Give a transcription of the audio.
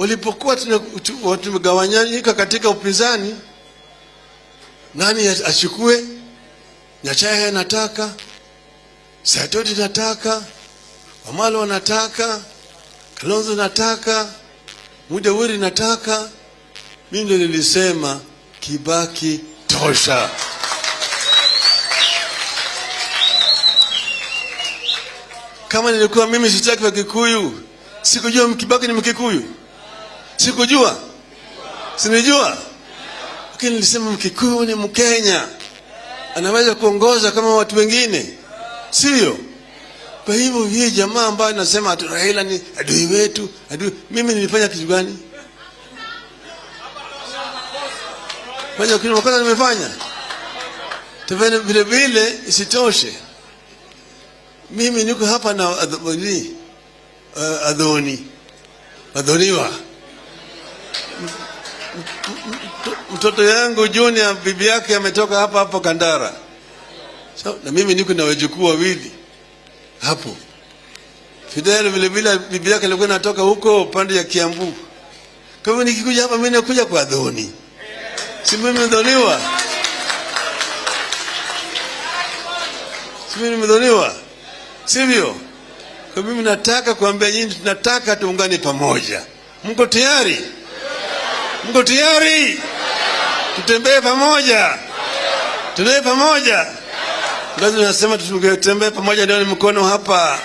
Walipokuwa tumegawanyika katika upinzani, nani achukue? Nyachae anataka, Saitoti nataka, Wamalo nataka, Kalonzo nataka, Mudawiri nataka. Mimi ndio nilisema Kibaki tosha. Kama nilikuwa mimi sitaki wa Kikuyu, sikujua Kibaki ni Mkikuyu. Sikujua. Sinijua. Lakini nilisema Mkikuyu ni Mkenya. Anaweza kuongoza kama watu wengine. Sio? Kwa hivyo hii jamaa ambaye anasema ati Raila ni adui wetu, adui, mimi nilifanya kitu gani? Fanya kitu makosa nimefanya. Tafanya vile vile isitoshe. Mimi niko hapa na Adhoniwa. Mtoto yangu Junior bibi yake ametoka hapa Kandara. So, na mimi niko na wajukuu wawili hapo. Fidel vile vile bibi yake alikuwa anatoka huko pande ya Kiambu. Kwa hivyo nikikuja hapa mimi nakuja kwa Adhoni. Si mimi Adhoniwa. Si mimi Adhoniwa. Sivyo? Kwa mimi nataka kuambia nyinyi tunataka tuungane pamoja. Mko tayari? Mko tayari? Tutembee pamoja. Tutembee pamoja. Lazima nasema tutembee pamoja, ndio ni mkono hapa.